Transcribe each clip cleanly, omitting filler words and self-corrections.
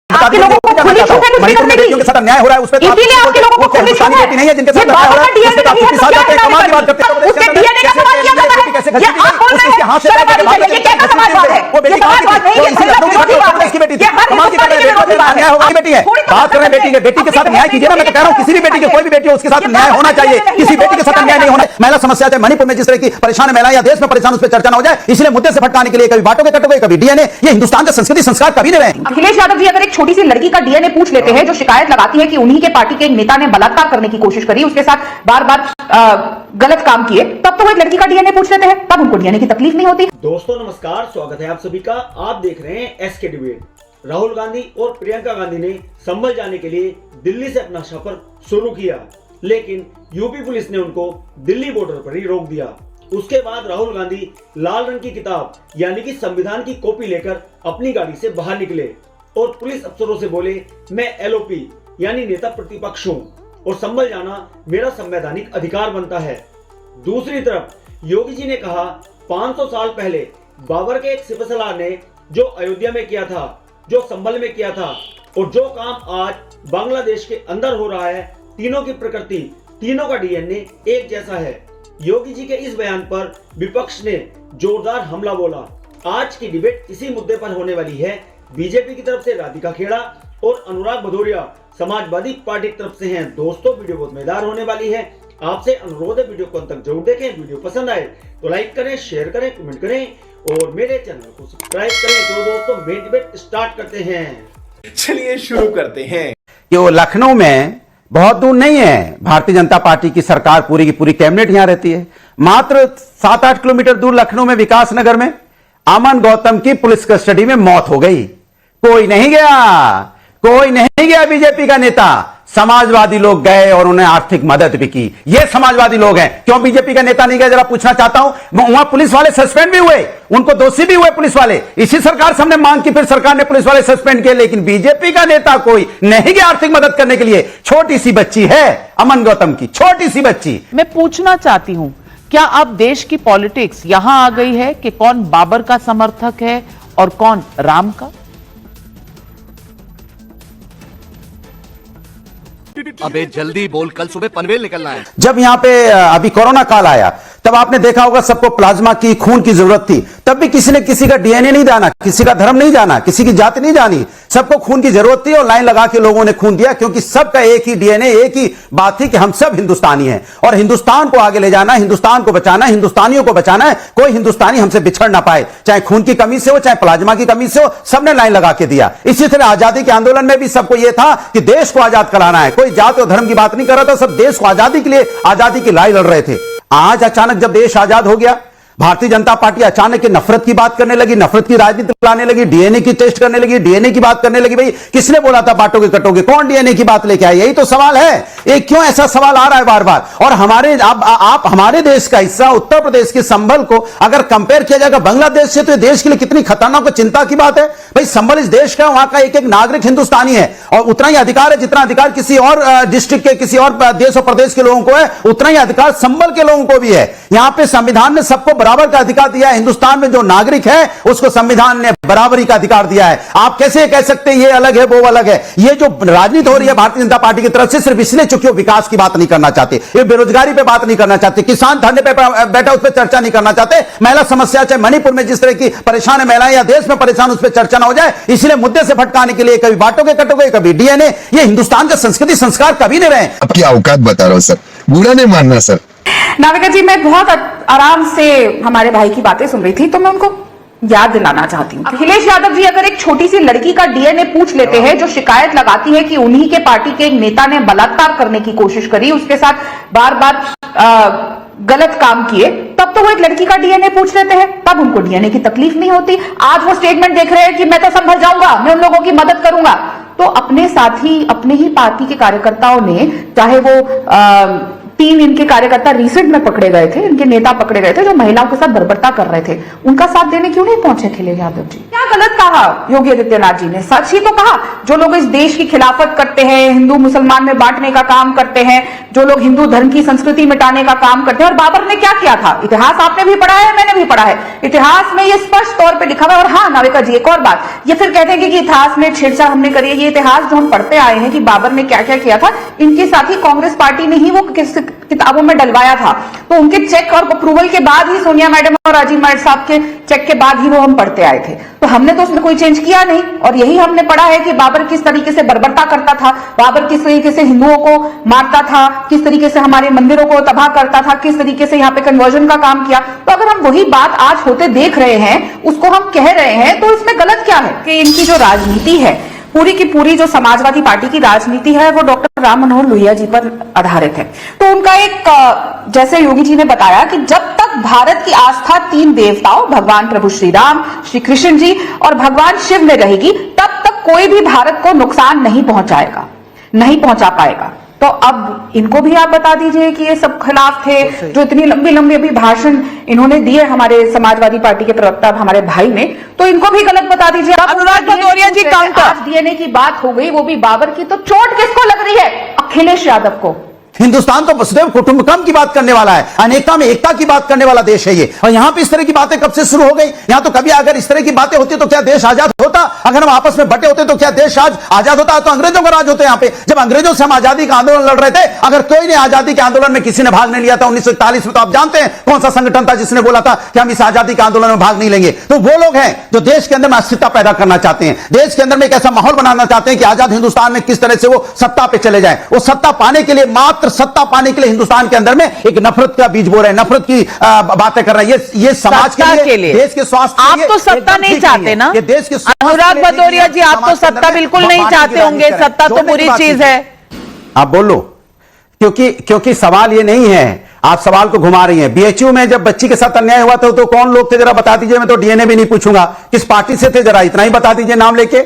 आपके लोगों को खुली छूट है मणिपुर में बेटियों के साथ अन्याय हो रहा है, उस पर इसीलिए आपके लोगों को खुली छूट है। बेटी नहीं है जिनके साथ अन्याय हो रहा है, उस पर आप साथ जाते हैं, कमाल की बात करते हैं। उसके डीएनए का सवाल किया जाता है। ये आप बोल रहे हैं शर्म आनी चाहिए। ये कैसा समाजवाद है? वो बेटी समाजवाद नहीं, ये महिला विरोधी बात है। इसकी बेटी ये हर कमाल की हिंदुस्तानी के विरोधी बात अन्याय होगा है। बेटी है, बात कर रहे हैं बेटी के, बेटी के साथ न्याय कीजिए ना। मैं तो कह रहा हूँ किसी भी बेटी के, कोई भी बेटी हो उसके साथ न्याय होना चाहिए, किसी बेटी के साथ अन्याय नहीं होना। महिला समस्या है मणिपुर में जिस तरह की परेशान महिला या देश में परेशान, उस पर चर्चा न हो जाए, इसलिए मुद्दे से भटकाने के लिए कभी बांटोगे कटोगे, कभी डीएनए। ये हिंदुस्तान का संस्कृति संस्कार कभी नहीं रहे। अखिलेश यादव जी अगर एक छोटी सी लड़की का डीएनए पूछ लेते हैं जो शिकायत लगाती है कि उन्हीं के पार्टी के एक नेता ने बलात्कार करने की कोशिश करी, उसके साथ बार बार गलत काम किए, तब तो वो एक लड़की का डीएनए पूछ लेते हैं, तब उनको डीएनए की तकलीफ नहीं होती। दोस्तों नमस्कार, स्वागत है आप सभी का। आप देख रहे हैं एसके डिबेट। राहुल गांधी और प्रियंका गांधी ने संभल जाने के लिए दिल्ली से अपना सफर शुरू किया, लेकिन यूपी पुलिस ने उनको दिल्ली बॉर्डर पर ही रोक दिया। उसके बाद राहुल गांधी लाल रंग की किताब यानी कि संविधान की कॉपी लेकर अपनी गाड़ी से बाहर निकले और पुलिस अफसरों से बोले, मैं एलओपी यानी नेता प्रतिपक्ष हूं और संभल जाना मेरा संवैधानिक अधिकार बनता है। दूसरी तरफ योगी जी ने कहा 500 साल पहले बाबर के एक सिपहसालार ने जो अयोध्या में किया था, जो संभल में किया था और जो काम आज बांग्लादेश के अंदर हो रहा है, तीनों की प्रकृति, तीनों का डीएनए एक जैसा है। योगी जी के इस बयान पर विपक्ष ने जोरदार हमला बोला। आज की डिबेट इसी मुद्दे पर होने वाली है। बीजेपी की तरफ से राधिका खेड़ा और अनुराग भदौरिया समाजवादी पार्टी की तरफ से हैं। दोस्तों वीडियो बहुत मजेदार होने वाली है, आपसे अनुरोध है वीडियो को अंत तक जरूर देखें। वीडियो पसंद आए तो लाइक करें, शेयर करें, कमेंट करें और मेरे चैनल को सब्सक्राइब करें। तो दोस्तों मेन डिबेट स्टार्ट करते हैं। चलिए शुरू करते हैं। कि वो लखनऊ में बहुत दूर नहीं है, भारतीय जनता पार्टी की सरकार पूरी की पूरी कैबिनेट यहां रहती है। मात्र 7-8 किलोमीटर दूर लखनऊ में विकास नगर में अमन गौतम की पुलिस कस्टडी में मौत हो गई। कोई नहीं गया, कोई नहीं गया बीजेपी का नेता। समाजवादी लोग गए और उन्हें आर्थिक मदद भी की। ये समाजवादी लोग हैं। क्यों बीजेपी का नेता नहीं गया, जरा पूछना चाहता हूं। वहां पुलिस वाले सस्पेंड भी हुए, उनको दोषी भी हुए पुलिस वाले। इसी सरकार से हमने मांग की, फिर सरकार ने पुलिस वाले सस्पेंड किए, लेकिन बीजेपी का नेता कोई नहीं गया आर्थिक मदद करने के लिए। छोटी सी बच्ची है अमन गौतम की, छोटी सी बच्ची। मैं पूछना चाहती हूं, क्या अब देश की पॉलिटिक्स यहां आ गई है कि कौन बाबर का समर्थक है और कौन राम का? अबे जल्दी बोल, कल सुबह पनवेल निकलना है। जब यहां पे अभी कोरोना काल आया, तब आपने देखा होगा सबको प्लाज्मा की, खून की जरूरत थी। तब भी किसी ने किसी का डीएनए नहीं जाना, किसी का धर्म नहीं जाना, किसी की जाति नहीं जानी। सबको खून की जरूरत थी और लाइन लगा के लोगों ने खून दिया, क्योंकि सबका एक ही डीएनए, एक ही बात थी कि हम सब हिंदुस्तानी हैं और हिंदुस्तान को आगे ले जाना, हिंदुस्तान को बचाना, हिंदुस्तानियों को बचाना है। कोई हिंदुस्तानी हमसे बिछड़ ना पाए, चाहे खून की कमी से हो, चाहे प्लाज्मा की कमी से हो, सबने लाइन लगा के दिया। इसी तरह आजादी के आंदोलन में भी सबको यह था कि देश को आजाद कराना है। कोई जाति और धर्म की बात नहीं कर रहा था, सब देश को आजादी के लिए, आजादी की लड़ाई लड़ रहे थे। आज अचानक जब देश आजाद हो गया, भारतीय जनता पार्टी अचानक नफरत की बात करने लगी, नफरत की राजनीति लाने लगी, डीएनए की टेस्ट करने लगी, डीएनए की बात करने लगी। भाई किसने बोला था बांटोगे कटोगे? कौन डीएनए की बात लेके आया? यही तो सवाल है। ये क्यों ऐसा सवाल आ रहा है बार बार? और हमारे आप हमारे देश का हिस्सा उत्तर प्रदेश के संभल को अगर कंपेयर किया जाएगा बांग्लादेश से, तो देश के लिए कितनी खतरनाक और चिंता की बात है। भाई संभल इस देश का, वहां का एक एक नागरिक हिंदुस्तानी है और उतना ही अधिकार है जितना अधिकार किसी और डिस्ट्रिक्ट के, किसी और देश और प्रदेश के लोगों को है, उतना ही अधिकार संभल के लोगों को भी है। यहां पे संविधान ने सबको बराबर का अधिकार दिया है। हिंदुस्तान में जो नागरिक है उसको संविधान ने बराबरी का अधिकार दिया है। आप कैसे कह सकते हैं ये अलग है वो अलग है? ये जो राजनीति हो रही है भारतीय जनता पार्टी की तरफ से, सिर्फ इसलिए चूंकि वो विकास की बात नहीं करना चाहते, ये बेरोजगारी पे बात नहीं करना चाहते, किसान धरने पे बैठा उस पर चर्चा नहीं करना चाहते, महिला समस्या चाहे मणिपुर में जिस तरह की परेशान है महिलाएं या देश में परेशान, उस पर चर्चा ना हो जाए, इसलिए मुद्दे से भटकाने के लिए कभी बांटोगे कटोगे, कभी डीएनए। ये हिंदुस्तान का संस्कृति संस्कार कभी नहीं रहे। आपकी औकात बता रहा हूं सर, बुरा नहीं मानना सर। नाविका जी, मैं बहुत आराम से हमारे भाई की बातें सुन रही थी, तो मैं उनको याद दिलाना चाहती हूँ। अखिलेश यादव जी अगर एक छोटी सी लड़की का डीएनए पूछ लेते हैं जो शिकायत लगाती है कि उन्हीं के पार्टी के एक नेता ने बलात्कार करने की कोशिश करी, उसके साथ बार बार गलत काम किए, तब तो वो एक लड़की का डीएनए पूछ लेते हैं, तब उनको डीएनए की तकलीफ नहीं होती। आज वो स्टेटमेंट देख रहे हैं कि मैं तो संभल जाऊंगा, मैं उन लोगों की मदद करूंगा। तो अपने साथी, अपने ही पार्टी के कार्यकर्ताओं ने, चाहे वो 3 इनके कार्यकर्ता रिसेंट में पकड़े गए थे, इनके नेता पकड़े गए थे जो महिलाओं के साथ बर्बरता कर रहे थे, उनका साथ देने क्यों नहीं पहुंचे अखिलेश यादव जी? क्या गलत कहा योगी आदित्यनाथ जी ने? सच ही तो कहा। जो लोग इस देश की खिलाफत करते हैं, हिंदू मुसलमान में बांटने का काम करते हैं, जो लोग हिंदू धर्म की संस्कृति मिटाने का काम करते हैं। और बाबर ने क्या किया था, इतिहास आपने भी पढ़ा है, मैंने भी पढ़ा है, इतिहास में ये स्पष्ट तौर पे लिखा हुआ है। और हाँ नाविका जी, एक और बात, ये फिर कहते हैं कि इतिहास में छेड़छाड़ हमने करी है। ये इतिहास जो हम पढ़ते आए हैं कि बाबर ने क्या क्या किया था, इनके साथ ही कांग्रेस पार्टी ने ही वो किताबों में डलवाया था। तो उनके चेक और अप्रूवल के बाद ही, सोनिया मैडम और राजीव मैडम साहब के चेक के बाद ही वो हम पढ़ते आए थे। तो हमने तो उसमें कोई चेंज किया नहीं। और यही हमने पढ़ा है कि बाबर किस तरीके से बर्बरता करता था, बाबर किस तरीके से हिंदुओं को मारता था, किस तरीके से हमारे मंदिरों को तबाह करता था, किस तरीके से यहाँ पे कन्वर्जन का काम किया। तो अगर हम वही बात आज होते देख रहे हैं, उसको हम कह रहे हैं, तो इसमें गलत क्या है? कि इनकी जो राजनीति है, पूरी की पूरी जो समाजवादी पार्टी की राजनीति है, वो डॉक्टर राम मनोहर लोहिया जी पर आधारित है। तो उनका एक, जैसे योगी जी ने बताया कि जब तक भारत की आस्था 3 देवताओं, भगवान प्रभु श्री राम, श्री कृष्ण जी और भगवान शिव में रहेगी, तब तक कोई भी भारत को नुकसान नहीं पहुंचा पाएगा। तो अब इनको भी आप बता दीजिए कि ये सब खिलाफ थे, जो इतनी लंबी लंबी अभी भाषण इन्होंने दिए हमारे समाजवादी पार्टी के प्रवक्ता हमारे भाई ने, तो इनको भी गलत बता दीजिए। अनुराग भदौरिया जी, काउंटर। डीएनए की बात हो गई, वो भी बाबर की, तो चोट किसको लग रही है? अखिलेश यादव को। हिंदुस्तान तो वसुधैव कुटुंबकम की बात करने वाला है, अनेकता में एकता की बात करने वाला देश है ये। और यहां पे इस तरह की बातें कब से शुरू हो गई? यहां तो कभी अगर इस तरह की बातें होती तो क्या देश आजाद होता? अगर हम आपस में बटे होते तो क्या देश आज आजाद होता? तो अंग्रेजों का राज होता है यहां पे। जब अंग्रेजों से हम आजादी का आंदोलन लड़ रहे थे, अगर कोई ने आजादी के आंदोलन में किसी ने भाग नहीं लिया था 1941 में, तो आप जानते हैं कौन सा संगठन था जिसने बोला था कि हम इस आजादी के आंदोलन में भाग नहीं लेंगे? तो वो लोग हैं जो देश के अंदर में अस्थिरता पैदा करना चाहते हैं, देश के अंदर में एक ऐसा माहौल बनाना चाहते हैं कि आजाद हिंदुस्तान में किस तरह से वो सत्ता पे चले जाए। वो सत्ता पाने के लिए, मात्र सत्ता पाने के लिए हिंदुस्तान के अंदर में एक नफरत का बीज बो रहे हैं, नफरत की बातें कर रहे हैं। ये समाज के लिए, देश के स्वास्थ्य, आप तो सत्ता नहीं चाहते ना? ये देश के अनुराग भदौरिया जी, आप तो सत्ता बिल्कुल नहीं चाहते होंगे, सत्ता तो बुरी चीज है। आप बोलो, क्योंकि सवाल ये नहीं है, आप सवाल को घुमा रही हैं। बीएचयू में जब बच्ची के साथ अन्याय हुआ था तो कौन लोग थे जरा बता दीजिए। मैं तो डीएनए भी नहीं पूछूंगा, किस पार्टी से थे जरा इतना ही बता दीजिए नाम लेके।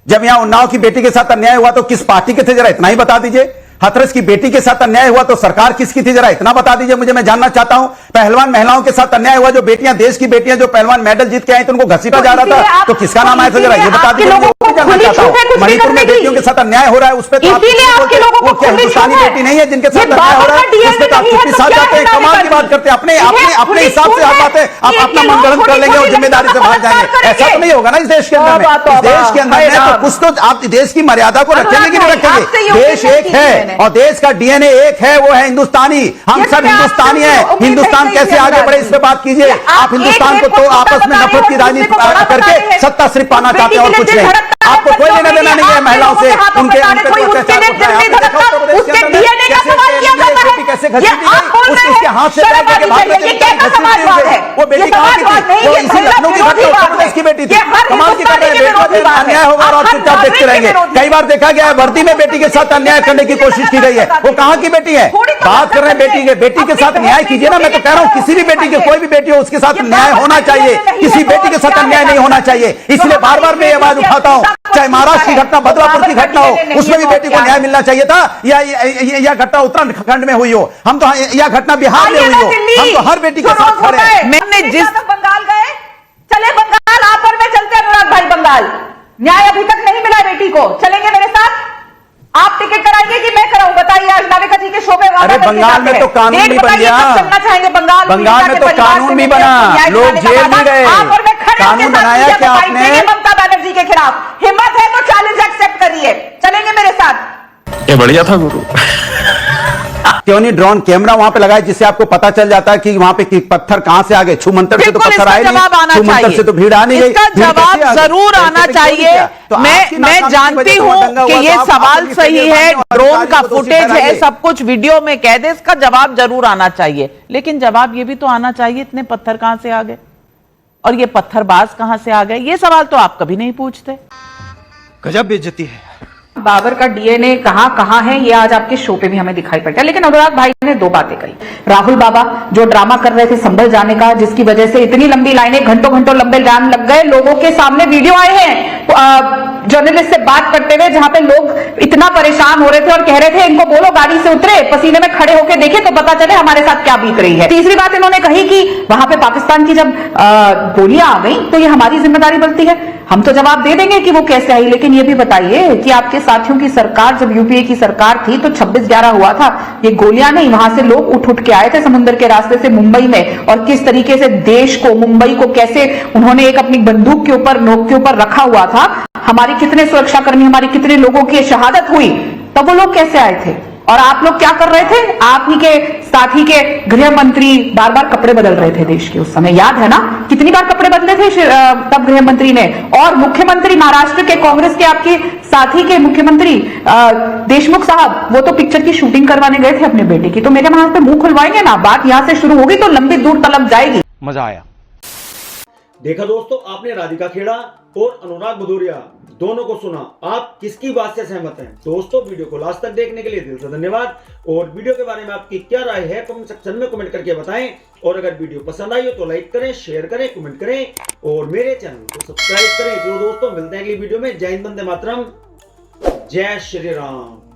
जब यहां उन्नाव की बेटी के साथ अन्याय हुआ तो किस पार्टी के थे जरा इतना ही बता दीजिए। हाथरस की बेटी के साथ अन्याय हुआ तो सरकार किसकी थी जरा इतना बता दीजिए मुझे, मैं जानना चाहता हूं। पहलवान महिलाओं के साथ अन्याय हुआ, जो बेटियां, देश की बेटियां जो पहलवान मेडल जीत के आई तो उनको घसीटा जा रहा था, तो किसका नाम आया था जरा ये बता दीजिए। जानना चाहता हूं मणिपुर में बेटियों के साथ अन्याय हो रहा है, उस पर वो क्या हिंदुस्तानी बेटी नहीं है जिनके साथ अन्याय हो रहा है? उस पर आप चुप्पी साथ जाते हैं, कमाल की बात करते हैं, अपने हिसाब से आप बातें, आप अपना मनगढ़ंत कर लेंगे और जिम्मेदारी से भाग जाएंगे। ऐसा तो नहीं होगा ना इस देश के अंदर में। इस देश के अंदर में तो कुछ तो आप देश की मर्यादा को रखेंगे कि नहीं रखेंगे? देश एक है और देश का डीएनए एक है, वो है हिंदुस्तानी। हम सब हिंदुस्तानी हैं। हिंदुस्तान कैसे आगे बढ़े इस पे बात कीजिए। आप हिंदुस्तान को तो आपस में नफरत की राजनीति करके सत्ता सिर्फ पाना चाहते हैं और कुछ नहीं। आपको कोई लेना देना नहीं है महिलाओं से, उनके कैसे घसीटी गई, उसके हाथ से वो बेटी कहां की थी? वो इसी लखनऊ की घटना, उत्तर प्रदेश की बेटी थी। कमाल की कर रहे हैं, बेटियों से अन्याय होगा और आप चुपचाप देखते रहेंगे। कई बार देखा गया है वर्दी में बेटी के साथ अन्याय करने की कोशिश की गई है। वो कहां की बेटी है? बात कर रहे हैं बेटी के साथ न्याय कीजिए ना। मैं तो कह रहा हूं किसी भी बेटी के, कोई भी बेटी हो उसके साथ न्याय होना चाहिए, किसी बेटी के साथ अन्याय नहीं होना चाहिए। इसलिए बार बार मैं ये आवाज उठाता हूं, चाहे महाराष्ट्र की घटना, बदलापुर की घटना हो, उसमें भी बेटी को न्याय मिलना चाहिए था, या घटना उत्तराखंड में हुई हो, हम तो या घटना बिहार में हुई हो, हम तो हर बेटी के साथ खड़े हैं। मैंने जिस बंगाल गए, चले बंगाल, आप और मैं चलते अनुराग भाई बंगाल। न्याय अभी तक नहीं मिला बेटी को, चलेंगे मेरे साथ? आप टिकट कराएंगे कि मैं कराऊं? बताइए। आज नाविका जी के शो पे अरे बंगाल में तो कानून भी बन गया, चलना चाहेंगे बंगाल में तो कानून भी बना, लोग जेल भी गए, कानून बनाया क्या आपने? ममता बनर्जी के खिलाफ हिम्मत है तो चैलेंज एक्सेप्ट करिए, चलेंगे मेरे साथ। ये बढ़िया था गुरु। क्यों नहीं ड्रोन कैमरा वहां पे लगाए जिससे आपको पता चल जाता है कि वहां पे पत्थर कहां से आ गए? छूमंतर से तो पत्थर आए नहीं, छूमंतर से तो भीड़ आ नहीं गई। इसका जवाब जरूर आना चाहिए। मैं जानती हूं कि ये सवाल सही है, ड्रोन का फुटेज है, सब कुछ वीडियो में कैद है, इसका जवाब जरूर आना चाहिए। लेकिन जवाब ये भी तो आना चाहिए इतने पत्थर कहां से आ गए और ये पत्थरबाज कहां से आ गए? ये सवाल तो आप कभी नहीं पूछते। गजब बेइज्जती है। बाबर का डीएनए कहां कहां है ये आज आपके शो पे भी हमें दिखाई पड़ता है। लेकिन अनुराग भाई ने 2 बातें कही। राहुल बाबा जो ड्रामा कर रहे थे संभल जाने का, जिसकी वजह से इतनी लंबी लाइनें, घंटों घंटों लंबे लाइन लग गए, लोगों के सामने वीडियो आए हैं जर्नलिस्ट से बात करते हुए, जहां पे लोग इतना परेशान हो रहे थे और कह रहे थे इनको बोलो गाड़ी से उतरे, पसीने में खड़े होकर देखे तो पता चले हमारे साथ क्या बीत रही है। तीसरी बात इन्होंने कही कि वहां पे पाकिस्तान की जब गोलियां आ गई तो ये हमारी जिम्मेदारी बनती है। हम तो जवाब दे देंगे कि वो कैसे आई, लेकिन ये भी बताइए कि आपके साथियों की सरकार, जब यूपीए की सरकार थी तो 26/11 हुआ था, ये गोलियां नहीं, वहां से लोग उठ उठ के आए थे समुद्र के रास्ते से मुंबई में, और किस तरीके से देश को, मुंबई को कैसे उन्होंने एक अपनी बंदूक के ऊपर, नोक के ऊपर रखा हुआ था। हमारे कितने सुरक्षाकर्मी, हमारी कितने लोगों की शहादत हुई, तब वो लोग कैसे आए थे? और आप लोग क्या कर रहे थे? आप ही के साथी के गृह मंत्री बार बार कपड़े बदल रहे थे देश के, उस समय याद है ना, कितनी बार कपड़े बदले थे तब गृह मंत्री ने। और मुख्यमंत्री महाराष्ट्र के कांग्रेस के आपके साथी के मुख्यमंत्री देशमुख साहब, वो तो पिक्चर की शूटिंग करवाने गए थे अपने बेटे की। तो मेरे वहां पे मुंह खुलवाएंगे ना, बात यहां से शुरू होगी तो लंबी दूर तलक जाएगी। मजा आया। देखा दोस्तों, आपने राधिका खेड़ा और अनुराग भदौरिया दोनों को सुना। आप किसकी बात से सहमत हैं? दोस्तों, वीडियो को लास्ट तक देखने के लिए दिल से धन्यवाद। और वीडियो के बारे में आपकी क्या राय है कमेंट सेक्शन में कमेंट करके बताएं। और अगर वीडियो पसंद आई हो तो लाइक करें, शेयर करें, कमेंट करें और मेरे चैनल को सब्सक्राइब करें। तो दोस्तों, मिलते हैं अगली वीडियो में। जय हिंद, वंदे मातरम, जय श्री राम।